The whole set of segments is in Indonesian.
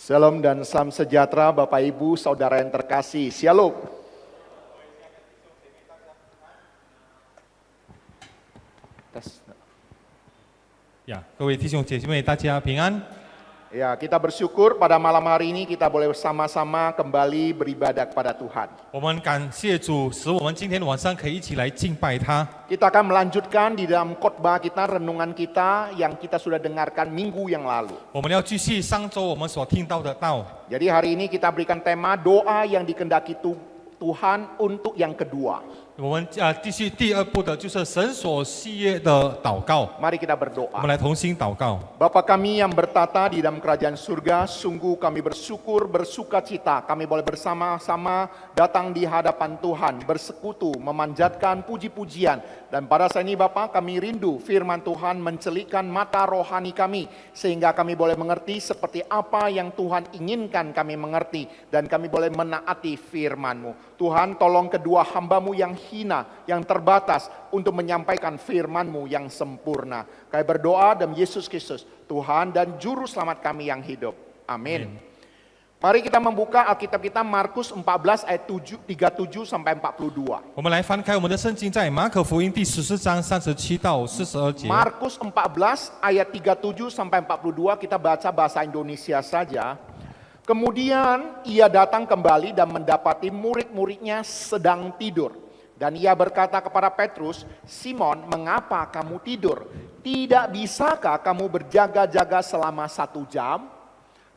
Salam dan salam sejahtera Bapak Ibu Saudara yang terkasih. Shalom. Ya, 各位弟兄姐妹，大家平安。 Ya, kita bersyukur pada malam hari ini kita boleh bersama-sama kembali beribadah kepada Tuhan. 我们感谢主，使我们今天晚上可以一起来敬拜他。 Kita akan melanjutkan di dalam khotbah kita, renungan kita yang kita sudah dengarkan minggu yang lalu. 我们要继续上周我们所听到的道。 Jadi hari ini kita berikan tema doa yang dikehendaki Tuhan untuk yang kedua. 我们继续第二步的就是神所喜悦的祷告。 Mari kita 我 berdoa. 们来同心祷告。 Bapa kami yang bertata di dalam kerajaan surga, sungguh kami bersyukur, bersuka cita, kami boleh bersama-sama datang di hadapan Tuhan, bersekutu, memanjatkan puji-pujian. Dan pada saat ini Bapa, kami rindu firman Tuhan mencelikkan mata rohani kami, sehingga kami boleh mengerti seperti apa yang Tuhan inginkan kami mengerti, dan kami boleh menaati firman-Mu. Tuhan, tolong kedua hamba-Mu yang hina, yang terbatas, untuk menyampaikan firman-Mu yang sempurna. Kami berdoa dalam Yesus Kristus, Tuhan dan Juru Selamat kami yang hidup. Amin. Mari kita membuka Alkitab kita Markus 14 ayat 37 sampai 42. 我们来翻开我们的圣经，在马可福音第14章37到42节。 Markus 14 ayat 37 sampai 42 kita baca bahasa Indonesia saja. Kemudian ia datang kembali dan mendapati murid-muridnya sedang tidur. Dan ia berkata kepada Petrus, Simon, mengapa kamu tidur? Tidak bisakah kamu berjaga-jaga selama 1 jam?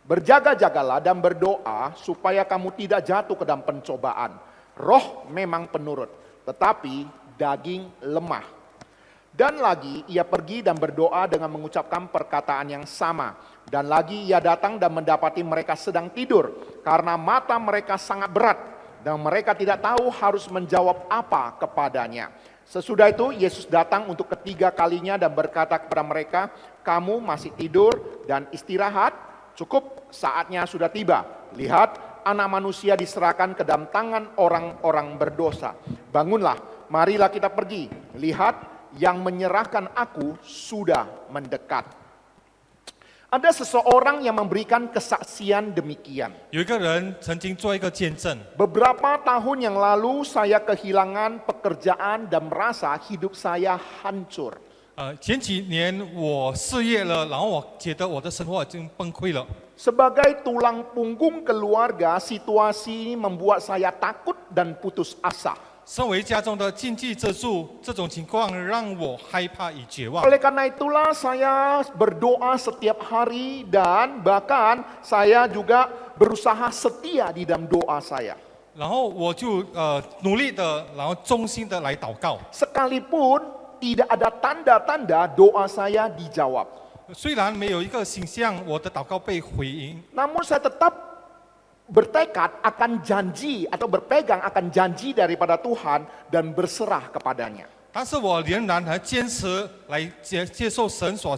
Berjaga-jagalah dan berdoa supaya kamu tidak jatuh ke dalam pencobaan. Roh memang penurut, tetapi daging lemah. Dan lagi ia pergi dan berdoa dengan mengucapkan perkataan yang sama. Dan lagi ia datang dan mendapati mereka sedang tidur, karena mata mereka sangat berat. Dan mereka tidak tahu harus menjawab apa kepadanya. Sesudah itu Yesus datang untuk ketiga kalinya dan berkata kepada mereka, kamu masih tidur dan istirahat? Cukup, saatnya sudah tiba. Lihat, anak manusia diserahkan ke dalam tangan orang-orang berdosa. Bangunlah, marilah kita pergi. Lihat, yang menyerahkan aku sudah mendekat. Ada seseorang yang memberikan kesaksian demikian. 有一个人曾经做一个见证， Beberapa tahun yang lalu saya kehilangan pekerjaan dan merasa hidup saya hancur. 前几年我失业了，然后我觉得我的生活已经崩溃了。 Sebagai tulang punggung keluarga, situasi ini membuat saya takut dan putus asa. 身为家中的经济支柱，这种情况让我害怕与绝望。 Oleh karena itulah saya berdoa setiap hari dan bahkan saya juga berusaha setia di dalam doa saya. 然后我就努力的，然后衷心的来祷告。 Sekalipun tidak ada tanda-tanda doa saya dijawab. 虽然没有一个形象，我的祷告被回应， Namun saya tetap bertekad akan janji atau berpegang akan janji daripada Tuhan dan berserah kepadanya. 但是我仍然还坚持来接受神所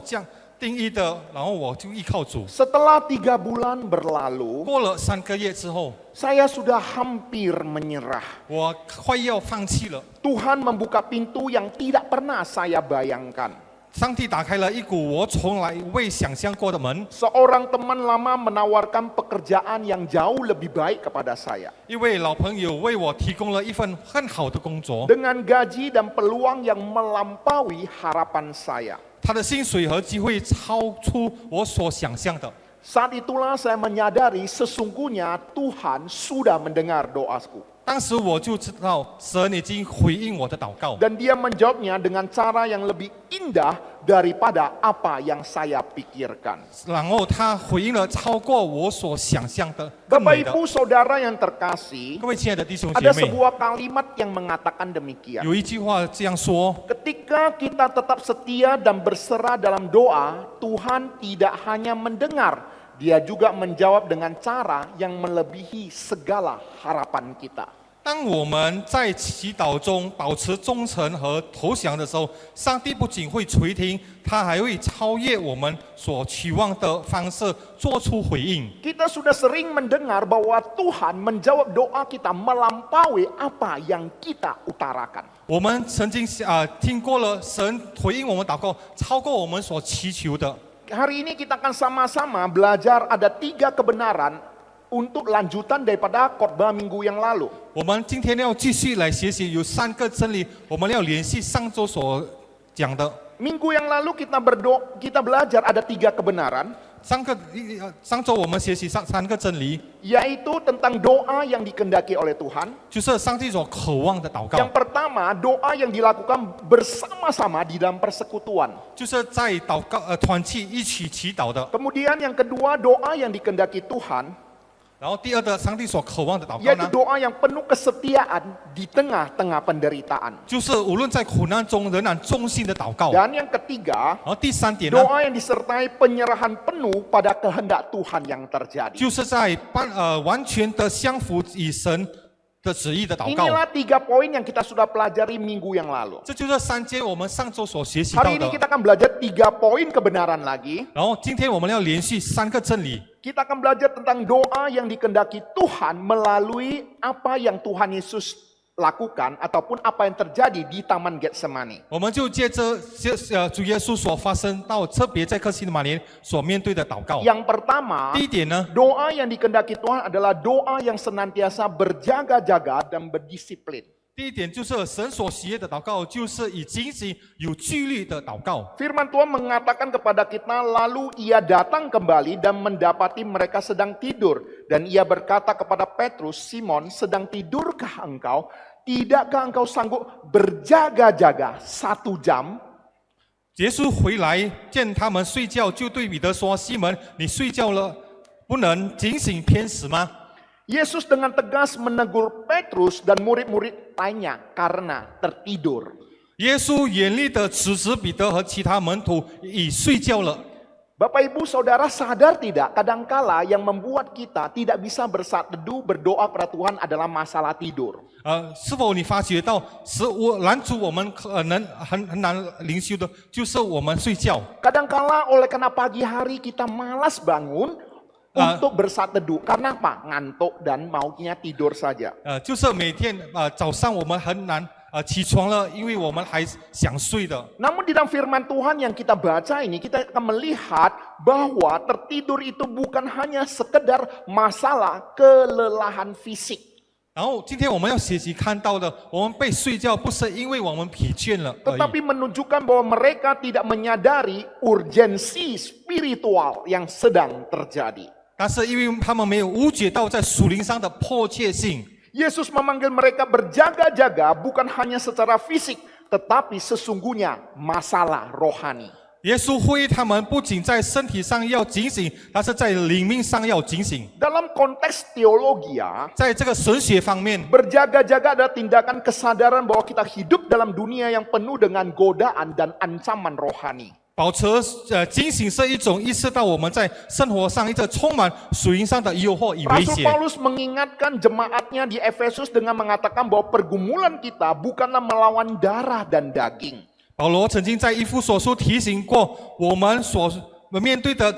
定义的，然后我就依靠主。 Setelah 3 bulan berlalu, 过了3个月之后， saya sudah hampir menyerah. 我快要放弃了。 Tuhan membuka pintu yang tidak pernah saya bayangkan. 上帝打开了一股我从来未想象过的门。 Seorang teman lama menawarkan pekerjaan yang jauh lebih baik kepada saya. 一位老朋友为我提供了一份很好的工作， Dengan gaji dan peluang yang melampaui harapan saya. 他的薪水和机会超出我所想象的。 Saat itulah saya menyadari sesungguhnya Tuhan sudah mendengar doaku. 当时我就知道神已经回应我的祷告， Dan dia menjawabnya dengan cara yang lebih indah daripada apa yang saya pikirkan. 然后他回应了超过我所想象的更 Bapak 美的。 Ibu Saudara yang terkasih, 各位亲爱的弟兄姐 ada 妹， sebuah kalimat yang mengatakan demikian. 有一句话这样说： Ketika kita tetap setia dan berserah dalam doa, Tuhan tidak hanya mendengar, Dia juga menjawab dengan cara yang melebihi segala harapan kita. 当我们在祈祷中保持忠诚和投降的时候，上帝不仅会垂听，他还会超越我们所期望的方式做出回应。 Kita sudah sering mendengar bahwa Tuhan menjawab doa kita melampaui apa yang kita utarakan. 我们曾经听过了，神回应我们祷告，超过我们所祈求的。Hari ini kita akan sama-sama belajar ada 3 kebenaran untuk lanjutan daripada khotbah minggu yang lalu. 我们今天要继续来学习，有3个真理，我们要联系上周所讲的。 Minggu yang lalu kita belajar ada 3 kebenaran, 上周我们学习三个真理， yaitu tentang doa yang dikehendaki oleh Tuhan. 就是上帝所渴望的祷告， Yang pertama, doa yang dilakukan bersama-sama di dalam persekutuan. 就是在团契一起祈祷的。 Kemudian yang kedua, doa yang dikehendaki Tuhan, 然后第二个，上帝所渴望的祷告 yaitu 呢， doa yang penuh kesetiaan di tengah-tengah penderitaan. 就是无论在苦难中仍然忠心的祷告。 Dan yang ketiga, 然后第三点呢， doa yang disertai penyerahan penuh pada kehendak Tuhan yang terjadi. 就是在完全的相服以神的旨意的祷告。 Inilah 3 poin yang kita sudah pelajari minggu yang lalu. 这就是3节我们上周所学习到 Hari ini 的。 kita akan belajar 3 poin kebenaran lagi. 然后今天我们要连续3个真理。 Kita akan belajar tentang doa yang dikehendaki Tuhan melalui apa yang Tuhan Yesus lakukan ataupun apa yang terjadi di Taman Getsemani. 我们就借着主耶稣所发生到特别在克西马尼所面对的祷告。 Yang pertama, 第一点呢， doa yang dikehendaki Tuhan adalah doa yang senantiasa berjaga-jaga dan berdisiplin. 第一点就是神所喜悦的祷告，就是以警醒、有纪律的祷告。 Firman Tuhan mengatakan kepada kita, lalu ia datang kembali dan mendapati mereka sedang tidur. Dan ia berkata kepada Petrus, Simon, sedang tidurkah engkau? Tidakkah engkau sanggup berjaga-jaga 1 jam? 耶稣回来见他们睡觉，就对彼得说：“西门，你睡觉了，不能警醒偏食吗？” Yesus dengan tegas menegur Petrus dan murid-murid lainnya karena tertidur. 耶稣严厉地指责彼得和其他门徒已睡觉了。 Bapak Ibu Saudara sadar tidak, kadangkala yang membuat kita tidak bisa bersat teduh berdoa pada Tuhan adalah masalah tidur. 是否你发觉到，拦阻我们可能很难灵修的，就是我们睡觉。 Kadangkala oleh karena pagi hari kita malas bangun untuk bersat teduh. Karena apa? Ngantuk dan maunya tidur saja. 就是每天早上我们很难起床了，因为我们还想睡的。 Namun di dalam firman Tuhan yang kita baca ini, kita akan melihat bahwa tertidur itu bukan hanya sekedar masalah kelelahan fisik. 然后今天我们要学习看到的，我们被睡觉不是因为我们疲倦了而已， Tetapi menunjukkan bahwa mereka tidak menyadari urgensi spiritual yang sedang terjadi. 但是因为他们没有悟觉到在属灵上的迫切性。 Yesus memanggil mereka berjaga-jaga bukan hanya secara fisik, tetapi sesungguhnya masalah rohani. 耶稣呼吁他们不仅在身体上要警醒，但是在灵命上要警醒。 Dalam konteks teologi ya, 在这个神学方面， berjaga-jaga adalah tindakan kesadaran bahwa kita hidup dalam dunia yang penuh dengan godaan dan ancaman rohani. 保持警醒是一种意识到我们在生活上一个充满属灵上的诱惑与威 Rasul 胁。 Paulus mengingatkan jemaatnya di Efesus dengan mengatakan bahwa pergumulan kita bukanlah melawan darah dan daging. 保罗曾经在以弗所书提醒过，我们所面对的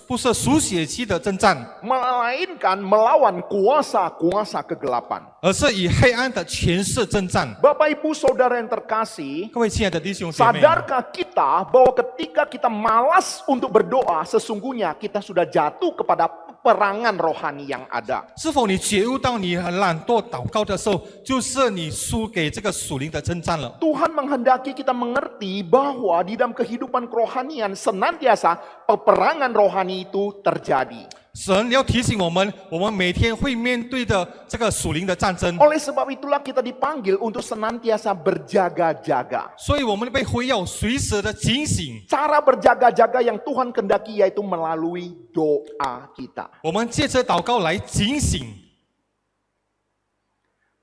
不是属血气的征战， Melainkan melawan kuasa-kuasa kegelapan. 而是以黑暗的权势征战。 Bapak Ibu Saudara yang terkasih, 各位亲爱的弟兄姐妹， sadarkah kita bahwa ketika kita malas untuk berdoa, sesungguhnya kita sudah jatuh kepada perangan rohani yang ada. 是否你觉悟到你很懒惰祷告的时候，就是你输给这个属灵的征战了？ Tuhan menghendaki kita mengerti bahwa di dalam kehidupan kerohanian senantiasa peperangan rohani itu terjadi. 神要提醒我们，我们每天会面对的这个属灵的战争， Oleh sebab itulah kita dipanggil untuk senantiasa berjaga-jaga. 所以我们被呼要随时的警醒。 Cara berjaga-jaga yang Tuhan kehendaki yaitu melalui doa kita. 我们借着祷告来警醒。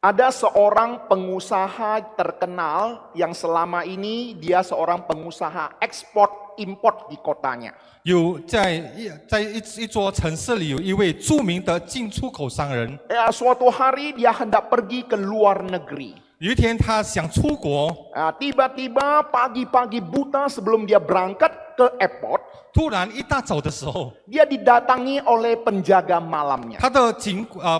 Ada seorang pengusaha terkenal yang selama ini dia seorang pengusaha ekspor import di kotanya. 有在一座城市里，有一位著名的进出口商人。 Suatu hari dia hendak pergi ke luar negeri. 有一天他想出国， Tiba-tiba pagi-pagi buta sebelum dia berangkat, ke airport, 突然一大早的时候， dia didatangi oleh penjaga malamnya. 他的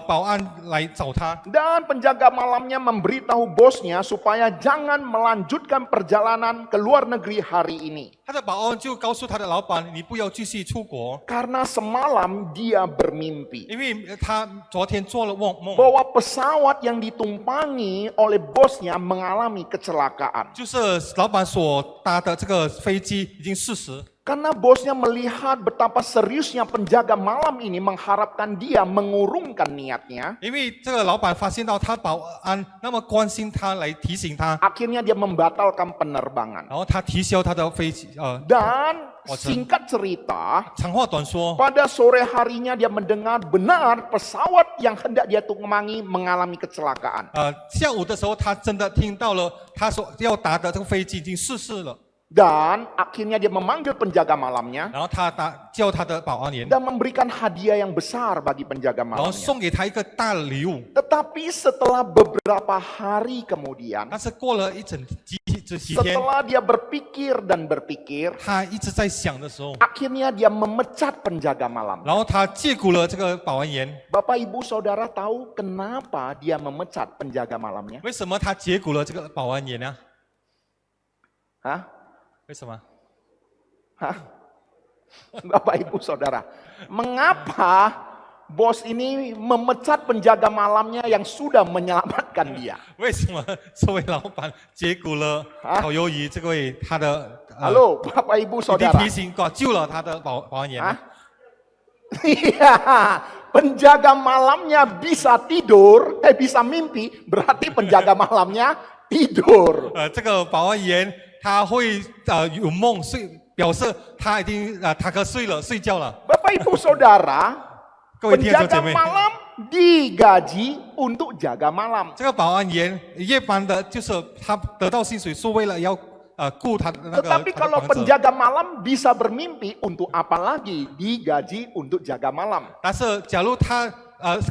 保安来找他， Dan penjaga malamnya memberitahu bosnya supaya jangan melanjutkan perjalanan ke luar negeri hari ini. 他的保安就告诉他的老板，你不要继续出国， Karena semalam dia bermimpi 因为他昨天做了梦， bahwa pesawat yang ditumpangi oleh bosnya mengalami kecelakaan. 就是老板所搭的这个飞机已经失事。 Karena bosnya melihat betapa seriusnya penjaga malam ini mengharapkan dia mengurungkan niatnya. 因为这个老板发现到他保安那么关心他，来提醒他， Akhirnya dia membatalkan penerbangan. 然后他取消他的飞机。 Dan singkat cerita, 长话短说， pada sore harinya dia mendengar benar pesawat yang hendak dia tumpangi mengalami kecelakaan. 下午的时候他真的听到了他所要搭的这个飞机已经失事了， Dan akhirnya dia memanggil penjaga malamnya 然后他叫他的保安员， dan memberikan hadiah yang besar bagi penjaga 然后 malamnya. 送给他一个大礼物。 Tetapi setelah beberapa hari kemudian, 但是过了几天， setelah dia berpikir dan berpikir, 他一直在想的时候， akhirnya dia memecat penjaga malam. 然后他借股了这个保安员。 Bapak Ibu Saudara tahu kenapa dia memecat penjaga malamnya? 为什么他解雇了这个保安员呢？ Hah? 为什么？ Hah? Bapak Ibu Saudara, mengapa bos ini memecat penjaga malamnya yang sudah menyelamatkan dia? 为什么这位老板解雇了烤鱿鱼这位他的 Halo, Bapak Ibu 一定 Saudara. 提醒救了他的保安员呢？ Hah? Iya, penjaga malamnya bisa tidur, bisa mimpi, berarti penjaga malamnya tidur. 这个保安员他会有梦睡，表示他已经他可睡觉了。 Bapak Ibu Saudara, 各位弟兄姐 penjaga 妹， malam digaji untuk jaga malam. 这个保安员夜班的，就是他得到薪水是为了要顾他的那个 Tetapi 他的 kalau 房子。 penjaga malam bisa bermimpi, untuk apa lagi digaji untuk jaga malam? 但是假如他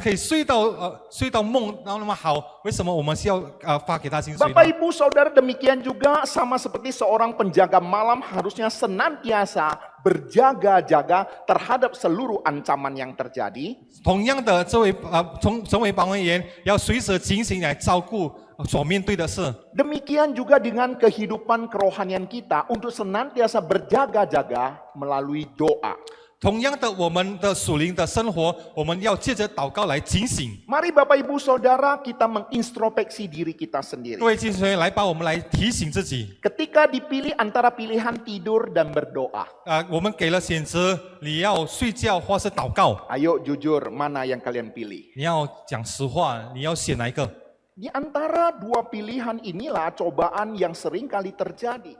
可以睡到梦，然后那么好，为什么我们需要发给他薪水呢？ Bapak Ibu Saudara, demikian juga sama seperti seorang penjaga malam harusnya senantiasa berjaga-jaga terhadap seluruh ancaman yang terjadi. 同样的，这位保安员要随时警醒来照顾所面对的事。 Demikian juga dengan kehidupan kerohanian kita untuk senantiasa berjaga-jaga melalui doa. 同样的，我们的属灵的生活，我们要借着祷告来警醒。 Mari Bapak Ibu Saudara kita mengintrospeksi diri kita 各 sendiri. 位弟兄来帮我们来提醒自己。 Ketika dipilih antara pilihan tidur dan berdoa. 我们给了选择，你要睡觉或是祷告， Ayo jujur, mana yang kalian pilih? 你要讲实话，你要选哪一个？ Di antara dua pilihan inilah cobaan yang sering kali terjadi.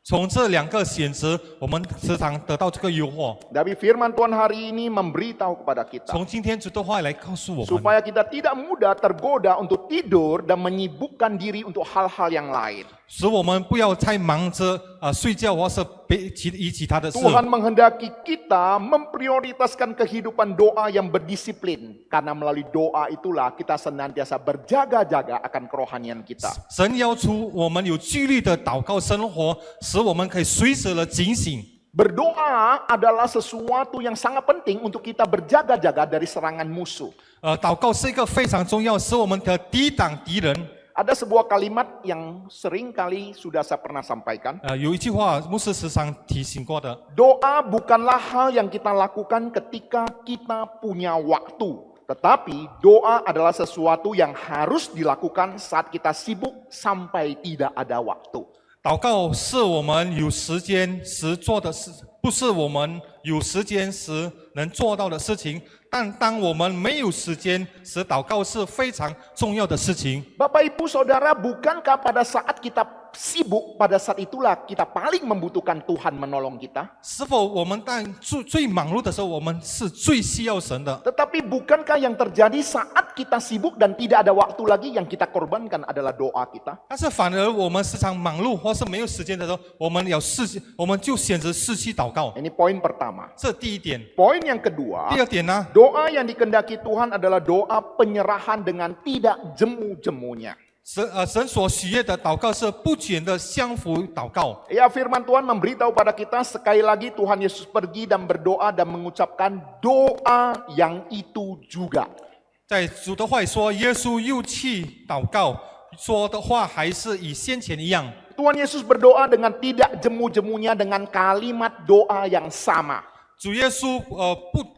从这两个选择，我们时常得到这个诱惑。 Dari firman Tuhan hari ini memberitahu kepada kita. 从今天主的话来告诉我们， Supaya kita tidak mudah tergoda untuk tidur dan menyibukkan diri untuk hal-hal yang lain. 使我们不要太忙着睡觉或是其他的事。 Tuhan menghendaki kita memprioritaskan kehidupan doa yang berdisiplin. Karena melalui doa itulah kita senantiasa berjaga-jaga akan kerohanian kita. 神要出我们有纪律的祷告生活，使我们可以随时的警醒。 Berdoa adalah sesuatu yang sangat penting untuk kita berjaga-jaga dari serangan musuh. 祷告是一个非常重要，使我们可抵挡敌人。 Ada sebuah kalimat yang sering kali sudah saya pernah sampaikan. 有一句话，牧师时常提醒过的， Doa bukanlah hal yang kita lakukan ketika kita punya waktu. Tetapi doa adalah sesuatu yang harus dilakukan saat kita sibuk sampai tidak ada waktu. 祷告是我们有时间时做的事，不是我们有时间时能做到的事情。但当我们没有时间时，祷告是非常重要的事情。 Bapak Ibu Saudara, bukankah pada saat kita sibuk, pada saat itulah kita paling membutuhkan Tuhan menolong kita? 是否我们在最忙碌的时候，我们是最需要神的？ Tetapi bukankah yang terjadi saat kita sibuk dan tidak ada waktu lagi, yang kita korbankan adalah doa kita? 但是反而我们时常忙碌或是没有时间的时候，我们就选择失去祷告。 Ini poin pertama. 这第一点。 Poin yang kedua, 第二点呢？ doa yang dikehendaki Tuhan adalah doa penyerahan dengan tidak jemu-jemunya. 神所喜悦的祷告是不减的相符祷告。 Ya, firman Tuhan memberitahu pada kita sekali lagi Tuhan Yesus pergi dan berdoa dan mengucapkan doa yang itu juga. 在主的话语说，耶稣又去祷告，说的话还是与先前一样。 Tuhan Yesus berdoa dengan tidak jemu-jemunya dengan kalimat doa yang sama. 主耶稣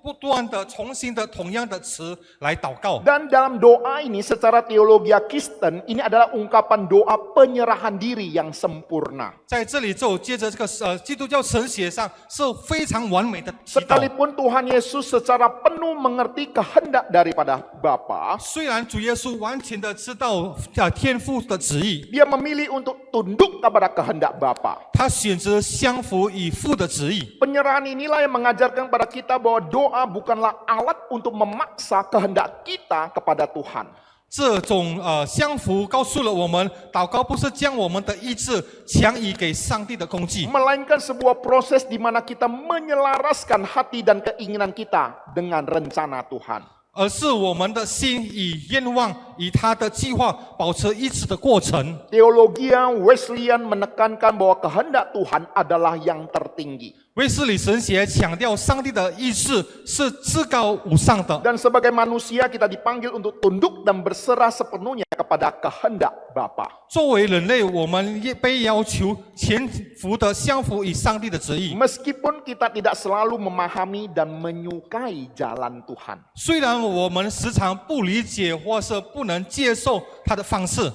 不断的重新的同样的词来祷告。 Dan dalam doa ini secara teologi Kristen ini adalah ungkapan doa penyerahan diri yang sempurna. 在这里就接着这个基督教神学上是非常完美的祈祷。 Sekalipun Tuhan Yesus secara penuh mengerti kehendak daripada Bapa, 虽然主耶稣完全的知道天父的旨意， dia memilih untuk tunduk kepada kehendak Bapa. 他选择相服以父的旨意。 Penyerahan inilah yang mengajarkan pada kita bahwa doa bukanlah alat untuk memaksa kehendak kita kepada Tuhan. 这种相服告诉了我们，祷告不是将我们的意志强移给上帝的工具， Melainkan sebuah proses di mana kita menyelaraskan hati dan keinginan kita dengan rencana Tuhan. 而是我们的心与愿望与他的计划保持一致的过程。 Teologia Wesleyan menekankan bahwa kehendak Tuhan adalah yang tertinggi. 卫斯理神学强调上帝的意志是至高无上的， Dan sebagai manusia kita dipanggil untuk tunduk dan berserah sepenuhnya kepada kehendak Bapa. 作为人类，我们也被要求全服的相服与上帝的旨意。 Meskipun kita tidak selalu memahami dan menyukai jalan Tuhan. 虽然我们时常不理解或是不能接受他的方式。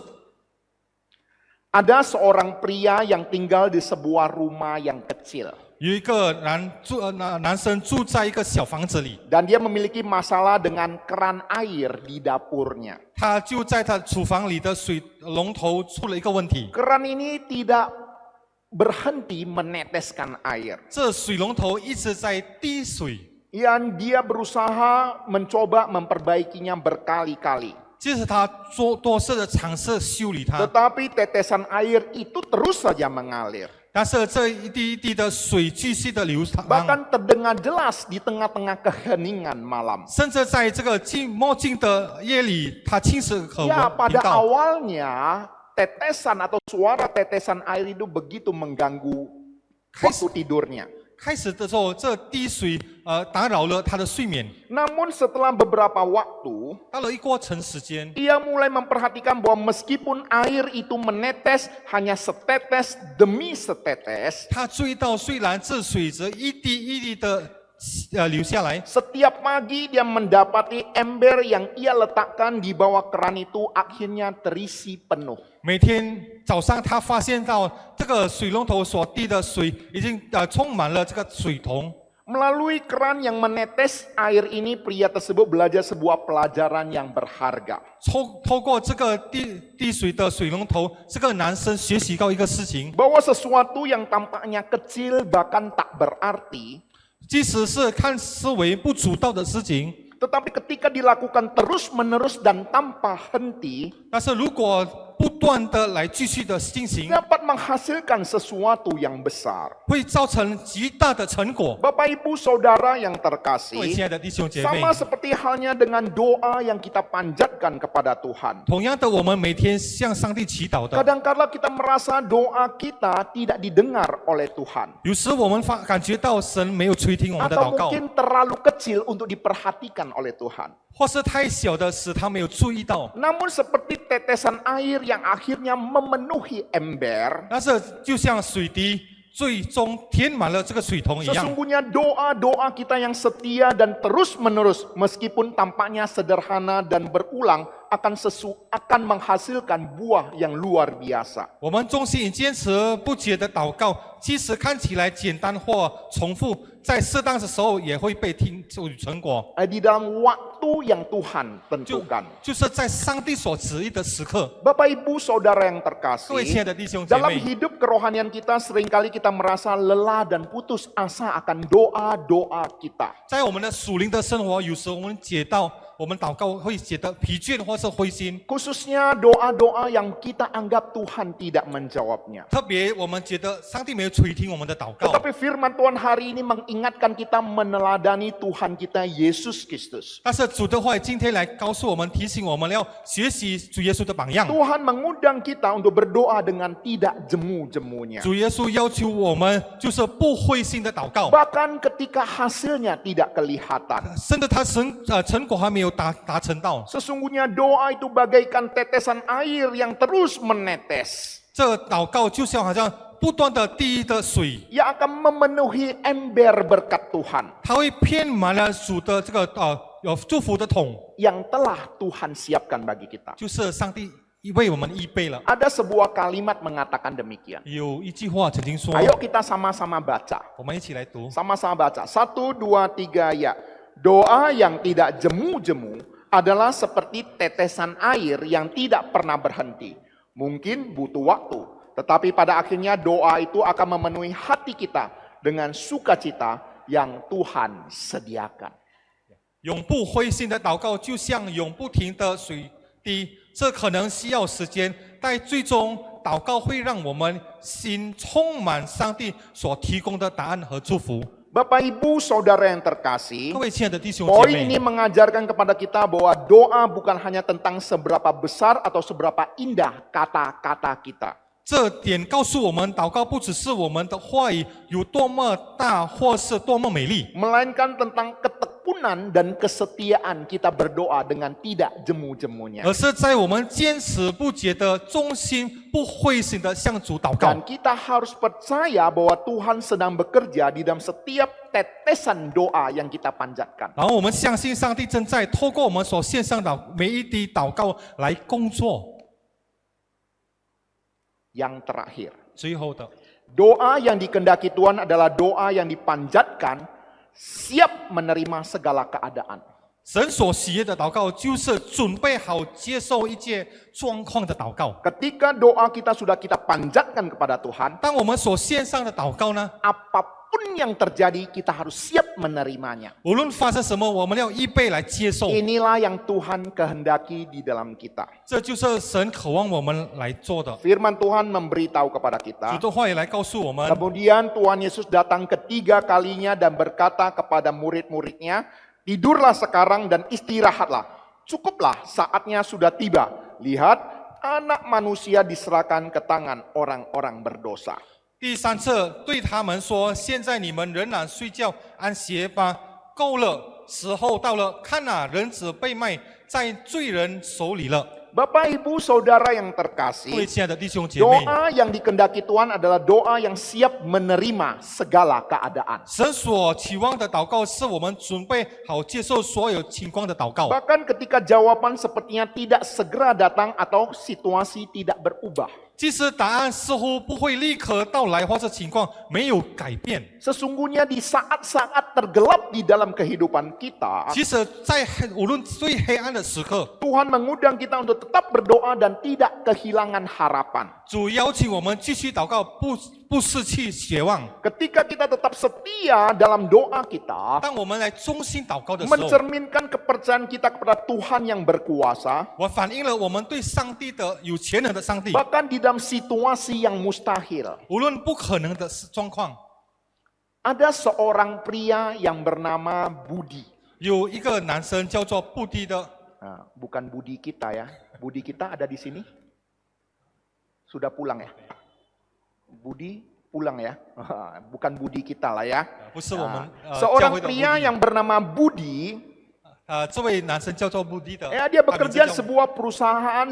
Ada seorang pria yang tinggal di sebuah rumah yang kecil. 有一个男生住在一个小房子里， Dan dia memiliki masalah dengan keran air di dapurnya. 他就在他厨房里的水龙头出了一个问题， Keran ini tidak berhenti meneteskan air. 这水龙头一直在滴水。 Yang dia berusaha mencoba memperbaikinya berkali-kali. 即使他多次的尝试修理它， Tetapi tetesan air itu terus saja mengalir. 但是这一滴一滴的水继续的流淌， Bahkan terdengar jelas di tengah-tengah keheningan malam. 甚至在这个墨镜的夜里，他清晰可 Ya, 闻 pada 听到。 awalnya tetesan atau suara tetesan air itu begitu mengganggu waktu tidurnya. 开始的时候，这滴水打扰了他的睡眠。 Namun setelah beberapa waktu, 到了一过程时间， ia mulai memperhatikan bahwa meskipun air itu menetes hanya setetes demi setetes, 他注意到虽然这水则一滴一滴的流下来， setiap pagi dia mendapati ember yang ia letakkan di bawah keran itu akhirnya terisi penuh. 每天早上他发现到这个水龙头所滴的水已经充满了这个水桶。 Melalui keran yang menetes air ini, pria tersebut belajar sebuah pelajaran yang berharga. 透过这个滴水的水龙头，这个男生学习到一个事情， Bahwa sesuatu yang tampaknya kecil bahkan tak berarti, 即使是看似为不主道的事情， tetapi ketika dilakukan terus-menerus dan tanpa henti, 但是如果不断的来继续的进行， dapat menghasilkan sesuatu yang besar. 会造成极大的成果。 Bapak Ibu Saudara yang 各位 terkasih, 亲爱的弟兄姐妹， sama seperti halnya dengan doa yang kita panjatkan kepada Tuhan. 同样的，我们每天向上帝祈祷的， Kadang-kala kita merasa doa kita tidak didengar oleh Tuhan. 有时我们感觉到神没有垂听我们的 Atau 祷告， mungkin terlalu kecil untuk diperhatikan oleh Tuhan. 或是太小的使他没有注意到。 Namun seperti tetesan air yang akhirnya memenuhi ember, 但是就像水滴最终填满了这个水桶一样， sesungguhnya doa-doa kita yang setia dan terus-menerus meskipun tampaknya sederhana dan berulang akan menghasilkan buah yang luar biasa. 我们忠心坚持不竭的祷告，即使看起来简单或重复，在适当的时候也会被听出成果。 Di dalam waktu yang Tuhan tentukan. 就是在上帝所旨意的时刻。 Bapak Ibu Saudara yang 各位亲爱 terkasih, 的弟兄姐 dalam 妹， hidup kerohanian kita seringkali kita merasa lelah dan putus asa akan doa-doa kita. 在我们的属灵的生活，有时我们我们祷告会觉得疲倦或是灰心。 Khususnya doa-doa yang kita anggap Tuhan tidak menjawabnya. 特别我们觉得上帝没有垂听我们的祷告， Tetapi firman Tuhan hari ini mengingatkan kita meneladani Tuhan kita Yesus Kristus. 但是主的话今天来告诉我们，提醒我们要学习主耶稣的榜样。 Tuhan mengundang kita untuk berdoa dengan tidak jemu-jemunya. 主耶稣要求我们就是不灰心的祷告， Bahkan ketika hasilnya tidak kelihatan. 甚至他成果还没有达成到。 Sesungguhnya doa itu bagaikan tetesan air yang terus menetes. 这祷告就像好像不断的滴的水， Yang akan memenuhi ember berkat Tuhan. 它会填满了主的这个有祝福的桶， Yang telah Tuhan siapkan bagi kita. 就是上帝为我们预备了。 Ada sebuah kalimat mengatakan demikian. 有一句话曾经说， Ayo kita sama-sama baca. 我们一起来读。 Sama-sama baca. 1, 2, 3 ya. Doa yang tidak jemu-jemu adalah seperti tetesan air yang tidak pernah berhenti. Mungkin butuh waktu, tetapi pada akhirnya doa itu akan memenuhi hati kita dengan sukacita yang Tuhan sediakan. 永不灰心的祷告，就像永不停的水滴，这可能需要时间，但最终祷告会让我们心充满上帝所提供的答案和祝福。 Bapak Ibu Saudara yang terkasih, 各位亲爱的弟兄 poin 姐 ini 妹， mengajarkan kepada kita bahwa doa bukan hanya tentang seberapa besar atau seberapa indah kata-kata kita. 这点告诉我们，祷告不只是我们的话语有多么大，或是多么美丽， Melainkan tentang ketekunan dan kesetiaan kita berdoa dengan tidak jemu-jemunya. 而是在我们坚持不竭的忠心不灰心的向主祷告 Dan。kita harus percaya bahwa Tuhan sedang bekerja di dalam setiap tetesan doa yang kita panjatkan. 然后我们相信上帝正在透过我们所献上的每一滴祷告来工作。 Yang terakhir, 最后的， doa yang dikehendaki Tuhan adalah doa yang dipanjatkan siap menerima segala keadaan. 神所喜悦的祷告，就是准备好接受一切状况的祷告。 Ketika doa kita sudah kita panjatkan kepada Tuhan, 当我们所献上的祷告呢， apapun yang terjadi kita harus siap menerimanya. 无论发生什么，我们要预备来接受。 Inilah yang Tuhan kehendaki di dalam kita. 这就是神渴望我们来做的。 Firman Tuhan memberitahu kepada 主 kita. 的话语来告诉我们， Kemudian Tuhan Yesus datang ketiga kalinya dan berkata kepada murid-muridnya, tidurlah sekarang dan istirahatlah. Cukuplah, saatnya sudah tiba. Lihat, anak manusia diserahkan ke tangan orang-orang berdosa. 第三次对他们说：“现在你们仍然睡觉安歇吧，够了，时候到了。看啊，人子被卖在罪人手里了。” Bapak Ibu Saudara yang 各位 terkasih, 亲爱的弟兄姐妹， doa yang dikehendaki Tuhan adalah doa yang siap menerima segala keadaan. 神所期望的祷告是我们准备好接受所有情况的祷告。 Bahkan ketika jawaban sepertinya tidak segera datang atau situasi tidak berubah. 即使答案似乎不会立刻到来，或者情况没有改变， Sesungguhnya di saat-saat tergelap di dalam kehidupan kita, 即使在无论最黑暗的时刻， Tuhan mengundang kita untuk tetap berdoa dan tidak kehilangan harapan. 主邀请我们继续祷告，不失去绝望。 Ketika kita tetap setia dalam doa kita, 当我们来忠心祷告的时候， mencerminkan kepercayaan kita kepada Tuhan yang berkuasa, 我反映了我们对上帝的有全能的上帝， bahkan di dalam situasi yang mustahil. 无论不可能的状况， Ada seorang pria yang bernama Budi. 有一个男生叫做布迪的， Nah, bukan Budi kita ya. Budi kita ada di sini? Sudah pulang ya? Budi pulang ya? Bukan Budi kita lah ya. 不是我们 Nah, 教 seorang 会的布 pria 迪。 yang bernama Budi, 这位男生叫做布迪的， dia 他名字 bekerja 叫 sebuah perusahaan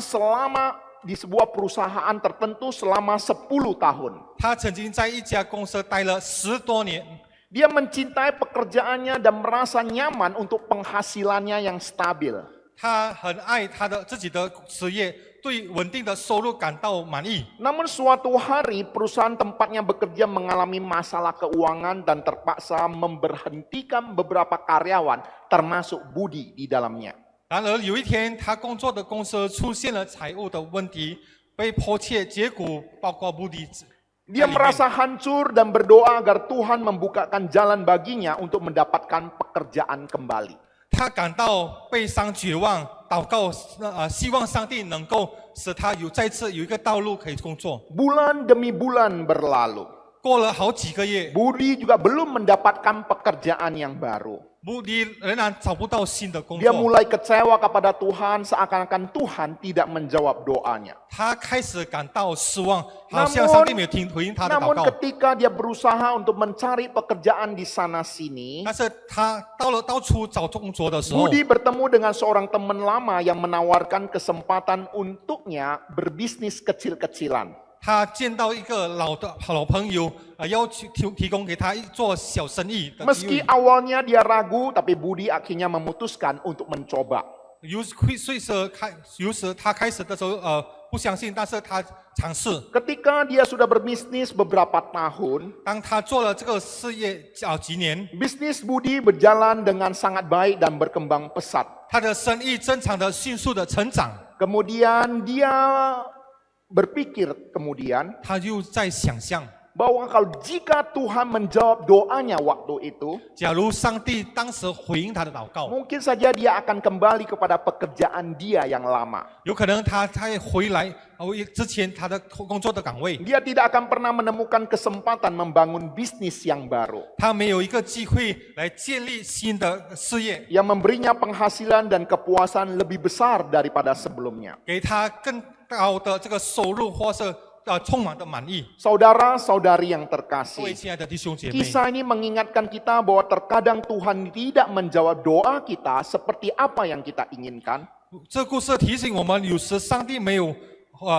di sebuah perusahaan tertentu selama 10 tahun. 他曾经在一家公司待了10多年， Dia mencintai pekerjaannya dan merasa nyaman untuk penghasilannya yang stabil. 他很爱他的自己的职业，对稳定的收入感到满意。 Namun suatu hari perusahaan tempatnya bekerja mengalami masalah keuangan dan terpaksa memberhentikan beberapa karyawan termasuk Budi di dalamnya. 然而有一天，他工作的公司出现了财务的问题，被迫切，结果包括布迪。 Dia merasa hancur dan berdoa agar Tuhan membukakan jalan baginya untuk mendapatkan pekerjaan kembali. 他感到悲伤绝望，祷告希望上帝能够使他再次有一个道路可以工作。 Bulan demi bulan berlalu. 过了好几个月， Budi juga belum mendapatkan pekerjaan yang baru. 穆迪仍然找不到新的工 Dia 作， mulai kecewa kepada Tuhan seakan-akan Tuhan tidak menjawab doanya. 他开始感到失望，好像上帝没有回应他的祷 Namun 告。 ketika dia berusaha untuk mencari pekerjaan di sana sini, 但是他到处找工作的时候， Budi bertemu dengan seorang teman lama yang menawarkan kesempatan untuknya berbisnis kecil-kecilan. 他见到一个老朋友，要提供给他做小生意的机 Meski 会。 awalnya dia ragu, tapi Budi akhirnya memutuskan untuk mencoba. 有时他开始的时候不相信，但是他尝试。 Ketika dia sudah berbisnis beberapa tahun, 当他做了这个事业几年， bisnis Budi berjalan dengan sangat baik dan berkembang pesat. 他的生意正常的迅速的成长。 Kemudian dia berpikir 他又在想象， bahwa kalau jika Tuhan menjawab doanya waktu itu, 假如上帝当时回应他的祷告， mungkin saja dia akan kembali kepada pekerjaan dia yang lama. 有可能他回来之前他的工作的岗位， Dia tidak akan pernah menemukan kesempatan membangun bisnis yang baru, 他没有一个机会来建立新的事业， yang memberinya penghasilan dan kepuasan lebih besar daripada sebelumnya. 给他更高的这个收入，或是充满的满意。 Saudara-saudari yang 各位 terkasih, 亲爱的弟兄姐妹， kisah ini mengingatkan kita bahwa terkadang Tuhan tidak menjawab doa kita seperti apa yang kita inginkan. 这故事提醒我们，有时上帝没有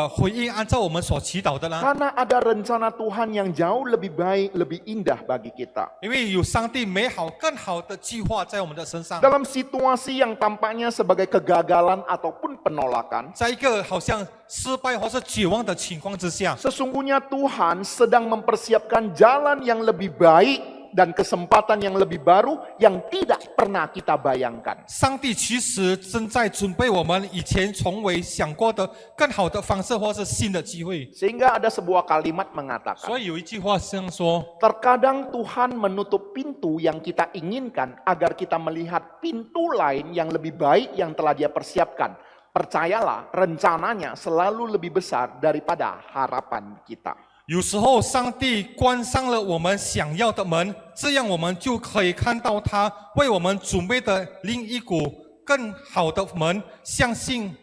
回应按照我们所祈祷的呢， Karena ada rencana Tuhan yang jauh lebih baik, lebih indah bagi kita. 因为有上帝美好、更好的计划在我们的身上。 Dalam situasi yang tampaknya sebagai kegagalan ataupun penolakan, 在一个好像失败或是绝望的情况之下， sesungguhnya Tuhan sedang mempersiapkan jalan yang lebih baik dan kesempatan yang lebih baru yang tidak pernah kita bayangkan. 上帝其实正在准备我们以前从未想过的更好的方式，或是新的机会。 Sehingga ada sebuah kalimat mengatakan, 所以有一句话这样说： terkadang Tuhan menutup pintu yang kita inginkan agar kita melihat pintu lain yang lebih baik yang telah Dia persiapkan. Percayalah, rencananya selalu lebih besar daripada harapan kita. 有时候上帝关上了我们想要的门，这样我们就可以看到他为我们准备的另一股更好的门。相信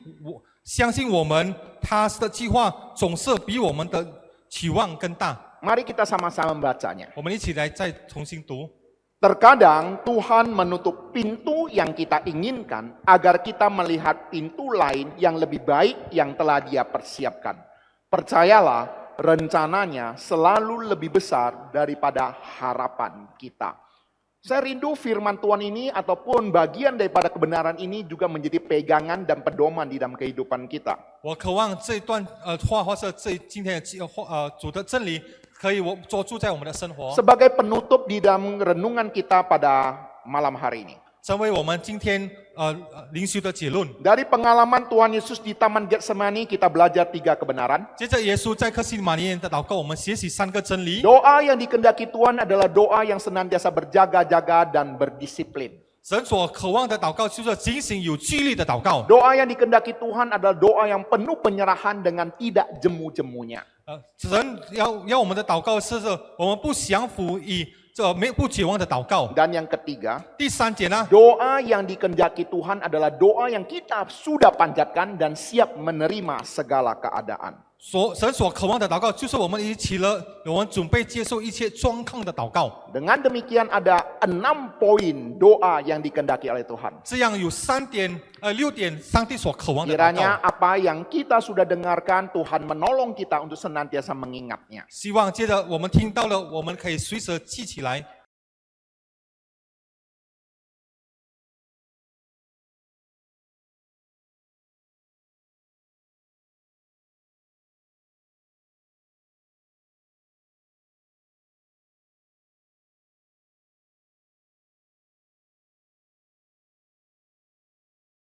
我们，他的计划总是比我们的期望更大。 Mari kita sama-sama membacanya. 我们一起来再重新读。 Terkadang Tuhan menutup pintu yang kita inginkan agar kita melihat pintu lain yang lebih baik yang telah Dia persiapkan. Percayalah, rencananya selalu lebih besar daripada harapan kita. Saya rindu firman Tuhan ini ataupun bagian daripada kebenaran ini juga menjadi pegangan dan pedoman di dalam kehidupan kita. 我渴望这一段话，或是今天的主的真理，可以捉住在我们的生活， Sebagai penutup di dalam renungan kita pada malam hari ini. 成为我们今天灵修的结论。 Dari pengalaman Tuhan Yesus di Taman Getsemani kita belajar 3 kebenaran. 接着耶稣在克西马尼园的祷告，我们学习3个真理。 Doa yang dikehendaki Tuhan adalah doa yang senantiasa berjaga-jaga dan berdisiplin. 神所渴望的祷告就是警醒有纪律的祷告。 Doa yang dikehendaki Tuhan adalah doa yang penuh penyerahan dengan tidak jemu-jemunya. 神要我们的祷告是我们不降服以不绝望的祷告。 Dan yang ketiga, 第3节呢， doa yang dikehendaki Tuhan adalah doa yang kita sudah panjatkan dan siap menerima segala keadaan. 神所渴望的祷告就是我们我们准备接受一切状况的祷告。 Dengan demikian ada 6 poin doa yang dikehendaki oleh Tuhan. 这样有6点上帝所渴望的祷 Kiranya 告。 apa yang kita sudah dengarkan, Tuhan menolong kita untuk senantiasa mengingatnya. 希望接着我们听到了，我们可以随时记起来。